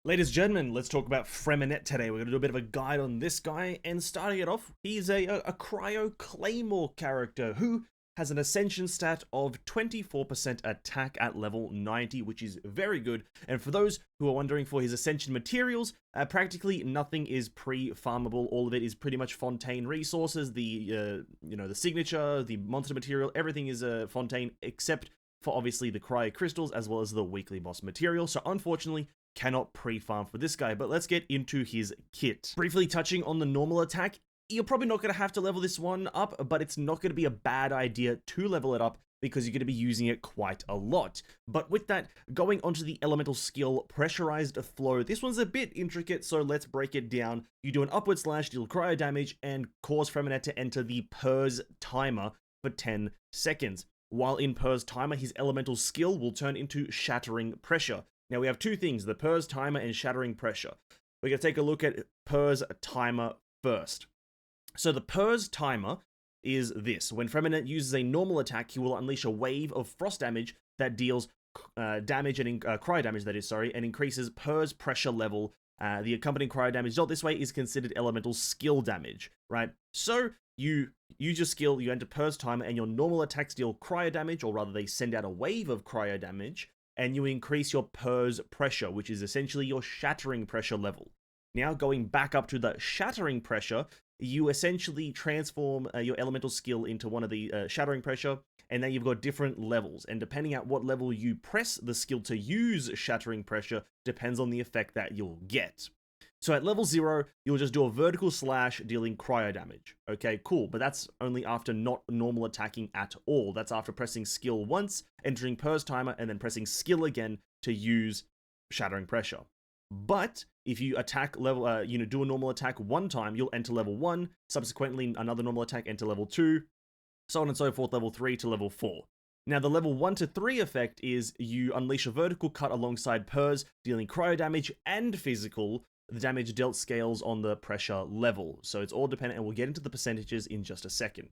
Ladies and gentlemen, let's talk about Freminet today. We're going to do a bit of a guide on this guy, and starting it off, he's a Cryo Claymore character who has an Ascension stat of 24% attack at level 90, which is very good. And for those who are wondering for his Ascension materials, practically nothing is pre-farmable. All of it is pretty much Fontaine resources. The signature, the monster material, everything is Fontaine, except for obviously the Cryo Crystals as well as the weekly boss material. So unfortunately, cannot pre-farm for this guy, but let's get into his kit. Briefly touching on the normal attack, you're probably not going to have to level this one up, but it's not going to be a bad idea to level it up because you're going to be using it quite a lot. But with that, going onto the elemental skill, Pressurized Flow, this one's a bit intricate, so let's break it down. You do an upward slash, deal cryo damage, and cause Freminet to enter the Purr's timer for 10 seconds. While in Purr's timer, his elemental skill will turn into Shattering Pressure. Now we have two things, the Purr's timer and Shattering Pressure. We're going to take a look at Purr's timer first. So the Purr's timer is this. When Freminet uses a normal attack, he will unleash a wave of frost damage that deals damage and cryo damage, that is, sorry, and increases Purr's pressure level. The accompanying cryo damage dealt this way is considered elemental skill damage, right? So you use your skill, you enter Purr's timer, and your normal attacks deal cryo damage, or rather they send out a wave of cryo damage, and you increase your Purr's pressure, which is essentially your shattering pressure level. Now, going back up to the shattering pressure, you essentially transform your elemental skill into one of the shattering pressure, and then you've got different levels. And depending at what level you press the skill to use shattering pressure, depends on the effect that you'll get. So at level 0, you'll just do a vertical slash dealing cryo damage. Okay, cool, but that's only after not normal attacking at all. That's after pressing skill once, entering Purr's timer, and then pressing skill again to use shattering pressure. But if you attack level, do a normal attack one time, you'll enter level 1, subsequently another normal attack, enter level 2, so on and so forth, level 3 to level 4. Now, the level 1 to 3 effect is you unleash a vertical cut alongside Purr's, dealing cryo damage and physical. The damage dealt scales on the pressure level, so it's all dependent, and we'll get into the percentages in just a second.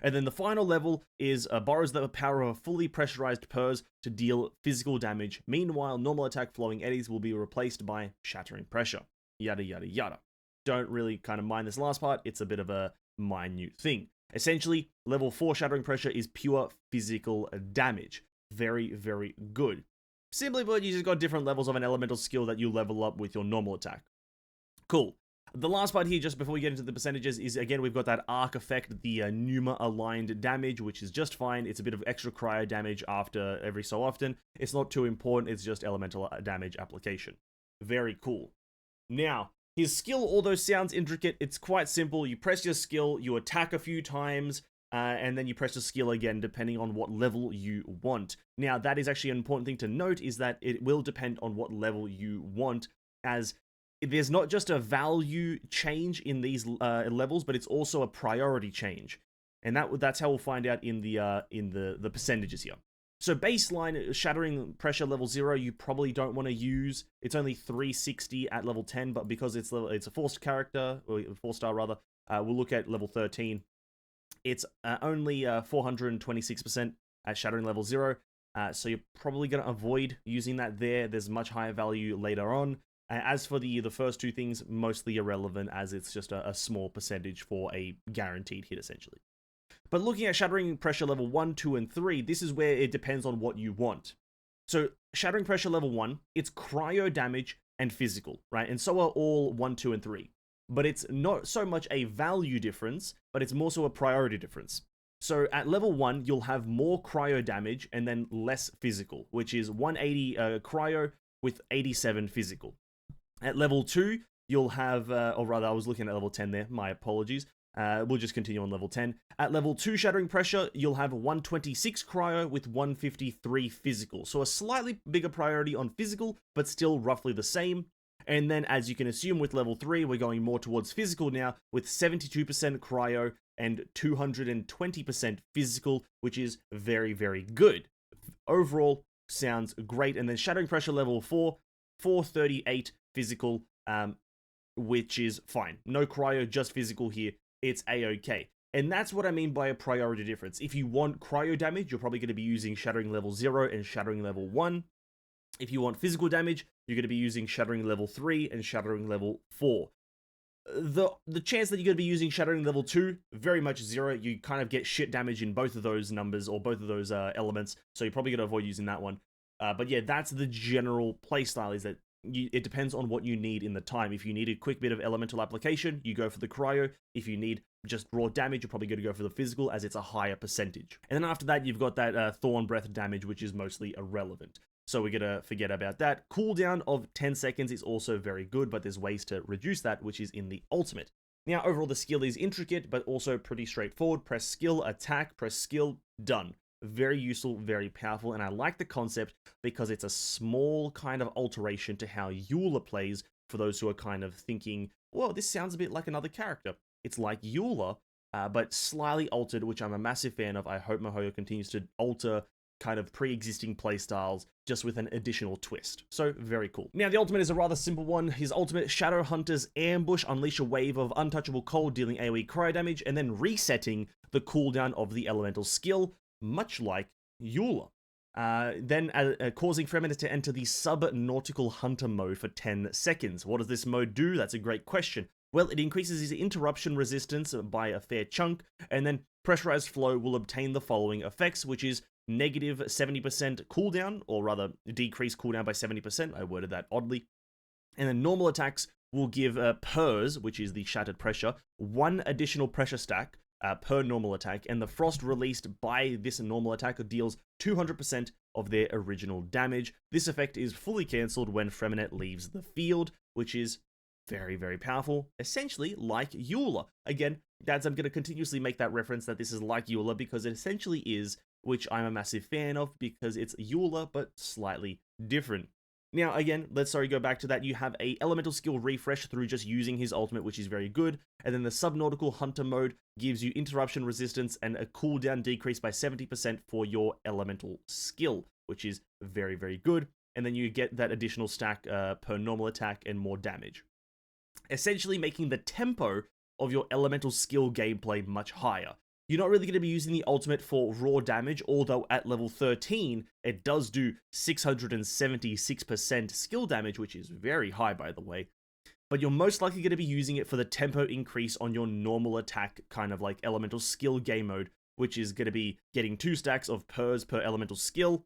And then the final level is borrows the power of a fully pressurized Purr's to deal physical damage. Meanwhile, normal attack flowing eddies will be replaced by shattering pressure. Yada yada yada. Don't really kind of mind this last part, it's a bit of a minute thing. Essentially, level 4 shattering pressure is pure physical damage. Very, very good. Simply put, you just got different levels of an elemental skill that you level up with your normal attack. Cool. The last part here, just before we get into the percentages, is again, we've got that arc effect, the Numa aligned damage, which is just fine. It's a bit of extra cryo damage after every so often. It's not too important, it's just elemental damage application. Very cool. Now, his skill, although sounds intricate, it's quite simple. You press your skill, you attack a few times, and then you press the skill again, depending on what level you want. Now, that is actually an important thing to note, is that it will depend on what level you want, as there's not just a value change in these levels, but it's also a priority change, and that's how we'll find out in the percentages here. So baseline shattering pressure level 0, you probably don't want to use. It's only 360 at level 10, but because it's a forced character, or 4-star rather, we'll look at level 13. It's only 426% at shattering level 0, so you're probably going to avoid using that there. There's much higher value later on. As for the first two things, mostly irrelevant, as it's just a small percentage for a guaranteed hit, essentially. But looking at shattering pressure level 1, 2, and 3, this is where it depends on what you want. So shattering pressure level 1, it's cryo damage and physical, right? And so are all 1, 2, and 3. But it's not so much a value difference, but it's more so a priority difference. So at level 1, you'll have more cryo damage and then less physical, which is 180 cryo with 87 physical. At level 2, you'll have, or rather, I was looking at level 10 there, my apologies. We'll just continue on level 10. At level 2 shattering pressure, you'll have 126 cryo with 153 physical. So a slightly bigger priority on physical, but still roughly the same. And then, as you can assume with level 3, we're going more towards physical now, with 72% cryo and 220% physical, which is very, very good. Overall, sounds great. And then shattering pressure level 4, 438 physical, which is fine. No cryo, just physical here. It's a-okay. And that's what I mean by a priority difference. If you want cryo damage, you're probably going to be using shattering level 0 and shattering level 1. If you want physical damage, you're going to be using Shattering level 3 and Shattering level 4. The chance that you're going to be using Shattering level 2, very much 0. You kind of get shit damage in both of those numbers, or both of those elements, so you're probably going to avoid using that one. But yeah, that's the general playstyle, is that it depends on what you need in the time. If you need a quick bit of elemental application, you go for the cryo. If you need just raw damage, you're probably going to go for the physical, as it's a higher percentage. And then after that, you've got that Thorn Breath damage, which is mostly irrelevant. So we're going to forget about that. Cooldown of 10 seconds is also very good, but there's ways to reduce that, which is in the ultimate. Now, overall, the skill is intricate, but also pretty straightforward. Press skill, attack, press skill, done. Very useful, very powerful, and I like the concept because it's a small kind of alteration to how Eula plays, for those who are kind of thinking, well, this sounds a bit like another character. It's like Eula, but slightly altered, which I'm a massive fan of. I hope miHoYo continues to alter kind of pre-existing playstyles, just with an additional twist. So, very cool. Now, the ultimate is a rather simple one. His ultimate, Shadow Hunter's Ambush, unleash a wave of untouchable cold, dealing AoE cryo damage, and then resetting the cooldown of the elemental skill, much like Eula. Then causing Freminet to enter the sub-nautical hunter mode for 10 seconds. What does this mode do? That's a great question. Well, it increases his interruption resistance by a fair chunk, and then pressurized flow will obtain the following effects, which is negative 70% cooldown, or rather decrease cooldown by 70%. I worded that oddly. And then normal attacks will give PERS, which is the shattered pressure, 1 additional pressure stack per normal attack, and the frost released by this normal attack deals 200% of their original damage. This effect is fully cancelled when Freminet leaves the field, which is very, very powerful, essentially like Eula. Again, I'm going to continuously make that reference that this is like Eula because it essentially is, which I'm a massive fan of because it's Eula, but slightly different. Now, again, let's go back to that. You have a elemental skill refresh through just using his ultimate, which is very good. And then the subnautical hunter mode gives you interruption resistance and a cooldown decrease by 70% for your elemental skill, which is very, very good. And then you get that additional stack per normal attack and more damage, essentially making the tempo of your elemental skill gameplay much higher. You're not really going to be using the ultimate for raw damage, although at level 13, it does do 676% skill damage, which is very high, by the way. But you're most likely going to be using it for the tempo increase on your normal attack, kind of like elemental skill game mode, which is going to be getting 2 stacks of PERS per elemental skill,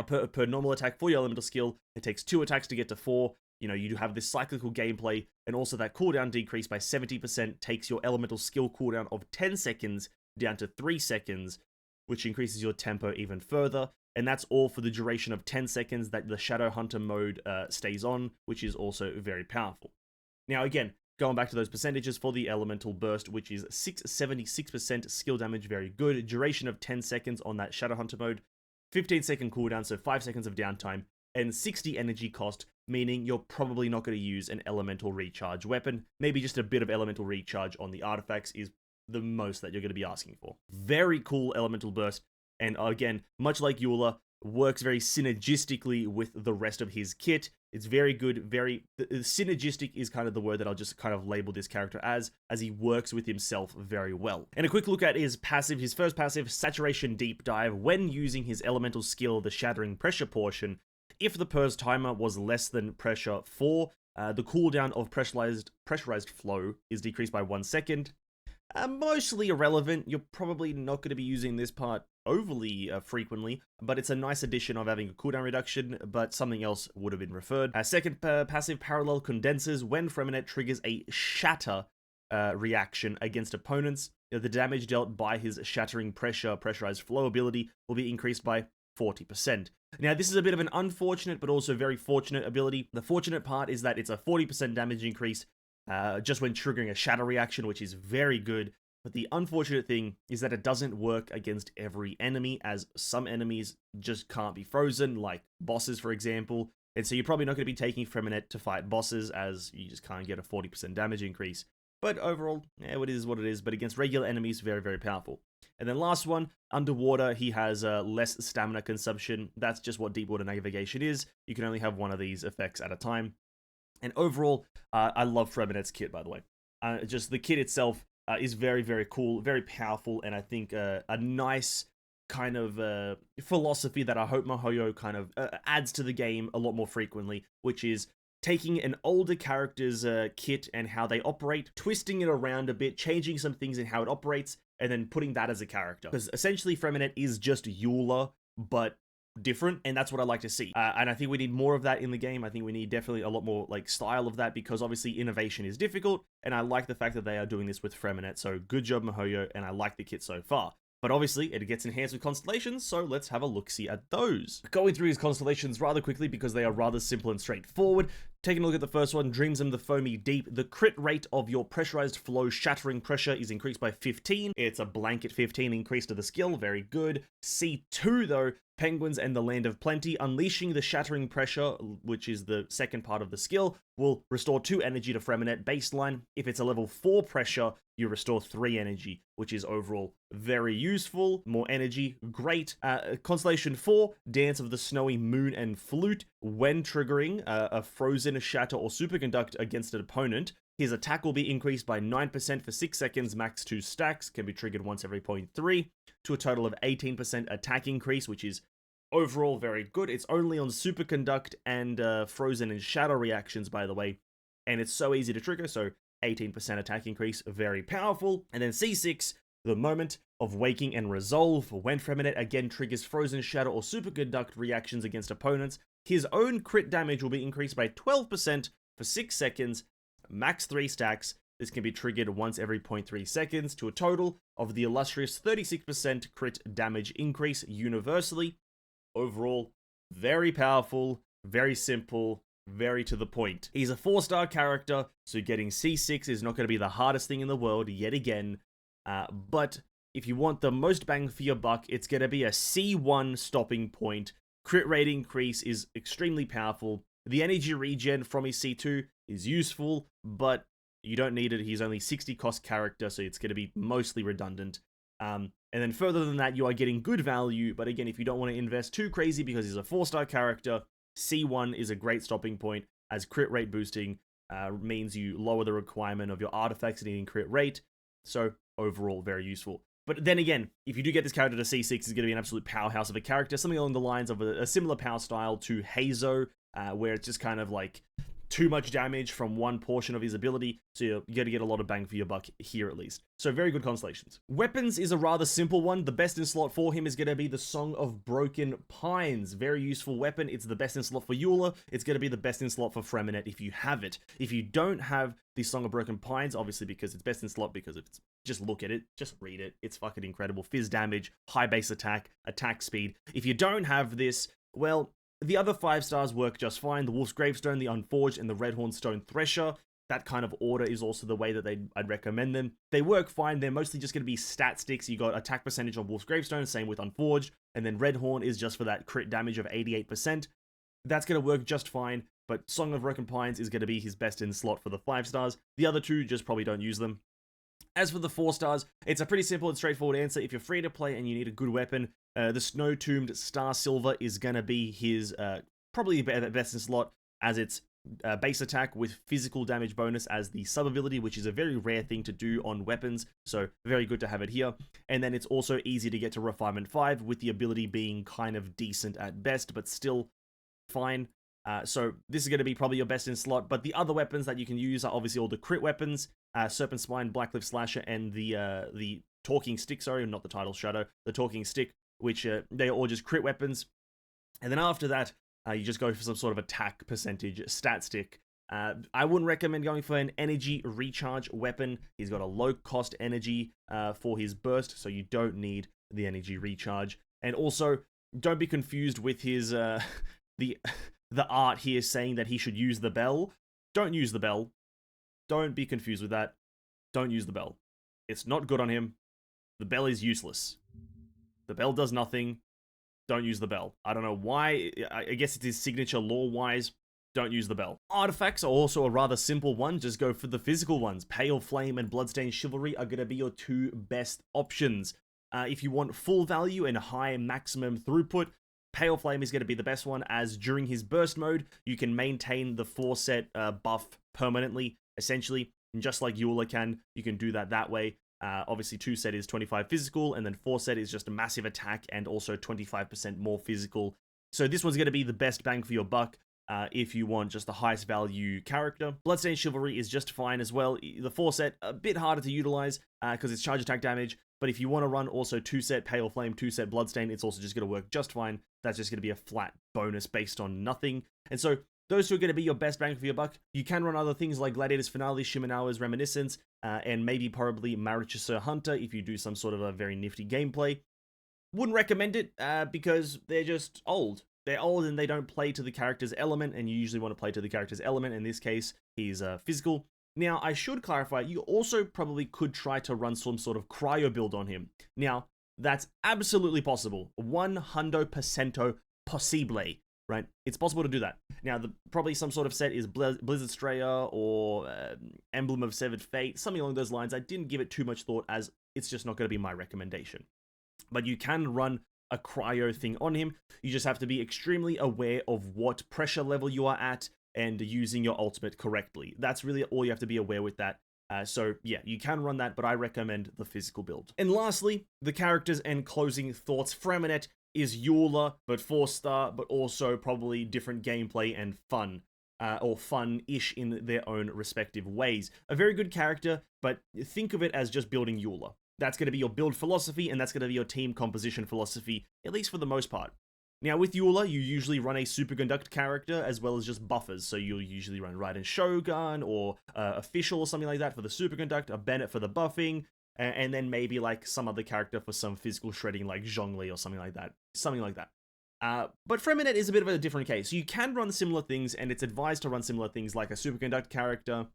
per normal attack for your elemental skill. It takes 2 attacks to get to 4. You know, you do have this cyclical gameplay, and also that cooldown decrease by 70% takes your elemental skill cooldown of 10 seconds down to 3 seconds, which increases your tempo even further. And that's all for the duration of 10 seconds that the Shadow Hunter mode stays on, which is also very powerful. Now, again, going back to those percentages for the elemental burst, which is 676% skill damage, very good. Duration of 10 seconds on that Shadow Hunter mode, 15-second cooldown, so 5 seconds of downtime, and 60 energy cost, meaning you're probably not going to use an elemental recharge weapon. Maybe just a bit of elemental recharge on the artifacts is the most that you're going to be asking for. Very cool elemental burst, and again, much like Eula, works very synergistically with the rest of his kit. It's very good, very... synergistic is kind of the word that I'll just kind of label this character as he works with himself very well. And a quick look at his passive, his first passive, Saturation Deep Dive. When using his elemental skill, the Shattering Pressure portion, if the PERS timer was less than pressure 4, the cooldown of pressurized flow is decreased by 1 second. Mostly irrelevant. You're probably not going to be using this part overly frequently, but it's a nice addition of having a cooldown reduction, but something else would have been referred. Second passive, Parallel Condensers. When Freminet triggers a shatter reaction against opponents, the damage dealt by his shattering pressurized flow ability will be increased by 40%. Now, this is a bit of an unfortunate, but also very fortunate ability. The fortunate part is that it's a 40% damage increase just when triggering a shatter reaction, which is very good. But the unfortunate thing is that it doesn't work against every enemy, as some enemies just can't be frozen, like bosses, for example. And so you're probably not going to be taking Freminet to fight bosses, as you just can't get a 40% damage increase. But overall, it is what it is. But against regular enemies, very, very powerful. And then last one, underwater, he has less stamina consumption. That's just what deep water navigation is. You can only have one of these effects at a time. And overall, I love Freminet's kit, by the way. Just the kit itself is very, very cool, very powerful, and I think a nice kind of philosophy that I hope miHoYo kind of adds to the game a lot more frequently, which is taking an older character's kit and how they operate, twisting it around a bit, changing some things in how it operates, and then putting that as a character. Because essentially Freminet is just Eula, but different, and that's what I like to see. And I think we need more of that in the game. I think we need definitely a lot more like style of that, because obviously innovation is difficult, and I like the fact that they are doing this with Freminet. So good job miHoYo, and I like the kit so far. But obviously, it gets enhanced with constellations, so let's have a look-see at those. Going through his constellations rather quickly because they are rather simple and straightforward. Taking a look at the first one, Dreamsm the Foamy Deep. The crit rate of your pressurized flow shattering pressure is increased by 15. It's a blanket 15 increase to the skill, very good. C2 though, Penguins and the Land of Plenty. Unleashing the shattering pressure, which is the second part of the skill, will restore 2 energy to Freminet baseline. If it's a level 4 pressure, you restore 3 energy, which is overall very useful. More energy, great. Constellation 4, Dance of the Snowy Moon and Flute. When triggering a Frozen, Shatter, or Superconduct against an opponent, his attack will be increased by 9% for 6 seconds, max 2 stacks, can be triggered once every 0.3, to a total of 18% attack increase, which is overall very good. It's only on Superconduct and Frozen and Shadow reactions, by the way, and it's so easy to trigger, so 18% attack increase, very powerful. And then C6, the Moment of Waking and Resolve. When Freminet again triggers Frozen, Shadow, or Superconduct reactions against opponents, his own crit damage will be increased by 12% for 6 seconds, max 3 stacks. This can be triggered once every 0.3 seconds, to a total of the illustrious 36% crit damage increase universally. Overall, very powerful, very simple, very to the point. He's a 4-star character, so getting C6 is not going to be the hardest thing in the world yet again. But if you want the most bang for your buck, it's going to be a C1 stopping point. Crit rate increase is extremely powerful. The energy regen from his C2 is useful, but you don't need it. He's only 60 cost character, so it's going to be mostly redundant. And then further than that, you are getting good value, but again, if you don't want to invest too crazy because he's a 4-star character, C1 is a great stopping point, as crit rate boosting means you lower the requirement of your artifacts needing crit rate, so overall very useful. But then again, if you do get this character to C6, it's going to be an absolute powerhouse of a character, something along the lines of a similar power style to Hazo, where it's just kind of like too much damage from one portion of his ability, so you're going to get a lot of bang for your buck here at least. So very good constellations. Weapons is a rather simple one. The best in slot for him is going to be the Song of Broken Pines. Very useful weapon. It's the best in slot for Eula. It's going to be the best in slot for Freminet if you have it. If you don't have the Song of Broken Pines, obviously because it's best in slot, because it's just look at it, just read it. It's fucking incredible. Fizz damage, high base attack, attack speed. If you don't have this, well, the other 5 stars work just fine. The Wolf's Gravestone, the Unforged, and the Redhorn Stone Thresher. That kind of order is also the way that I'd recommend them. They work fine. They're mostly just going to be stat sticks. You got attack percentage on Wolf's Gravestone, same with Unforged. And then Redhorn is just for that crit damage of 88%. That's going to work just fine. But Song of Broken Pines is going to be his best in slot for the 5 stars. The other 2, just probably don't use them. As for the 4 stars, it's a pretty simple and straightforward answer. If you're free to play and you need a good weapon, the Snow-Tombed Star Silver is going to be his probably best in slot, as it's base attack with physical damage bonus as the sub-ability, which is a very rare thing to do on weapons, so very good to have it here. And then it's also easy to get to Refinement 5, with the ability being kind of decent at best, but still fine. So this is going to be probably your best in slot, but the other weapons that you can use are obviously all the crit weapons, Serpent Spine, Blackcliff Slasher, and the Talking Stick, sorry, not the Title Shadow, the Talking Stick, which they are all just crit weapons. And then after that, you just go for some sort of attack percentage stat stick. I wouldn't recommend going for an energy recharge weapon. He's got a low cost energy for his burst, so you don't need the energy recharge. And also, don't be confused with his the art here saying that he should use the bell. Don't use the bell. Don't be confused with that. Don't use the bell. It's not good on him. The bell is useless. The bell does nothing. Don't use the bell. I don't know why. I guess it's his signature lore-wise. Don't use the bell. Artifacts are also a rather simple one. Just go for the physical ones. Pale Flame and Bloodstained Chivalry are going to be your 2 best options. If you want full value and high maximum throughput, Pale Flame is going to be the best one, as during his burst mode, you can maintain the 4-set buff permanently, essentially. And just like Eula can, you can do that way. Obviously, 2 set is 25 physical, and then 4 set is just a massive attack and also 25% more physical. So this one's going to be the best bang for your buck if you want just the highest value character. Bloodstained Chivalry is just fine as well. The 4 set, a bit harder to utilize because it's charge attack damage, but if you want to run also 2 set Pale Flame, 2 set Bloodstained, it's also just going to work just fine. That's just going to be a flat bonus based on nothing. And so those two are going to be your best bang for your buck. You can run other things like Gladiator's Finale, Shimenawa's Reminiscence, and maybe probably Marichusser Hunter if you do some sort of a very nifty gameplay. Wouldn't recommend it because they're just old. They're old and they don't play to the character's element, and you usually want to play to the character's element. In this case, he's physical. Now, I should clarify, you also probably could try to run some sort of cryo build on him. Now, that's absolutely possible. 100% possible, right? It's possible to do that. Now, probably some sort of set is Blizzard Strayer or Emblem of Severed Fate, something along those lines. I didn't give it too much thought as it's just not going to be my recommendation. But you can run a cryo thing on him. You just have to be extremely aware of what pressure level you are at and using your ultimate correctly. That's really all you have to be aware with that. So yeah, you can run that, but I recommend the physical build. And lastly, the characters and closing thoughts. Freminet is Eula, but 4-star, but also probably different gameplay and fun. Or fun-ish in their own respective ways. A very good character, but think of it as just building Eula. That's going to be your build philosophy, and that's going to be your team composition philosophy, at least for the most part. Now, with Eula, you usually run a Superconduct character, as well as just buffers, so you'll usually run Raiden Shogun, or Official, or something like that for the Superconduct, a Bennett for the buffing, and then maybe, like, some other character for some physical shredding, like Zhongli, or something like that. But Freminet is a bit of a different case. You can run similar things, and it's advised to run similar things, like a Superconduct character,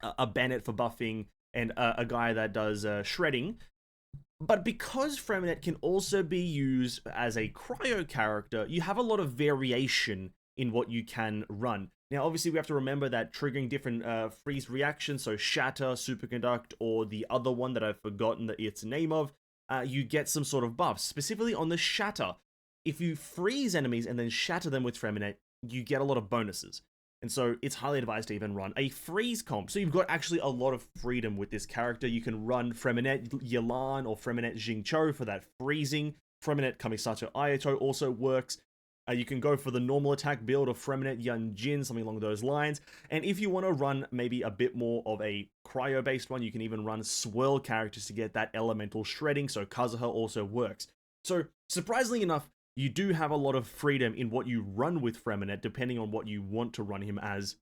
a Bennett for buffing, and a guy that does shredding. But because Freminet can also be used as a cryo character, you have a lot of variation in what you can run. Now, obviously, we have to remember that triggering different freeze reactions, so Shatter, Superconduct, or the other one that I've forgotten its name of, you get some sort of buffs. Specifically on the Shatter, if you freeze enemies and then shatter them with Freminet, you get a lot of bonuses. And so it's highly advised to even run a freeze comp. So you've got actually a lot of freedom with this character. You can run Freminet Yelan or Freminet Jingcho for that freezing. Freminet Kamisato Ayato also works. You can go for the normal attack build of Freminet Yunjin, something along those lines. And if you want to run maybe a bit more of a cryo-based one, you can even run swirl characters to get that elemental shredding. So Kazuha also works. So surprisingly enough, you do have a lot of freedom in what you run with Freminet, depending on what you want to run him as.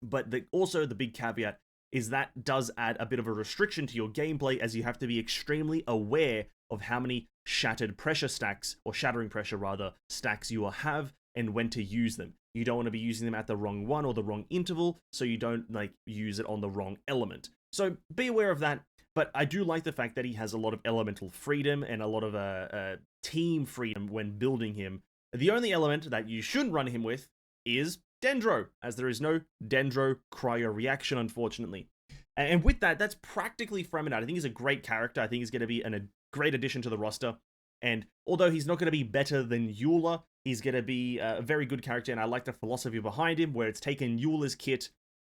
But also the big caveat is that does add a bit of a restriction to your gameplay, as you have to be extremely aware of how many shattered pressure stacks, or shattering pressure rather, stacks you will have, and when to use them. You don't want to be using them at the wrong one or the wrong interval, so you don't use it on the wrong element. So be aware of that. But I do like the fact that he has a lot of elemental freedom and a lot of team freedom when building him. The only element that you shouldn't run him with is Dendro, as there is no Dendro cryo reaction, unfortunately. And with that, that's practically Freminet. I think he's a great character. I think he's going to be a great addition to the roster. And although he's not going to be better than Eula, he's going to be a very good character, and I like the philosophy behind him, where it's taken Eula's kit,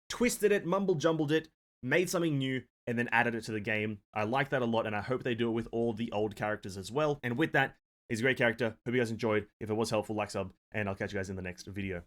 twisted it, mumble-jumbled it, made something new, and then added it to the game. I like that a lot, and I hope they do it with all the old characters as well. And with that, he's a great character. Hope you guys enjoyed. If it was helpful, like, sub, and I'll catch you guys in the next video.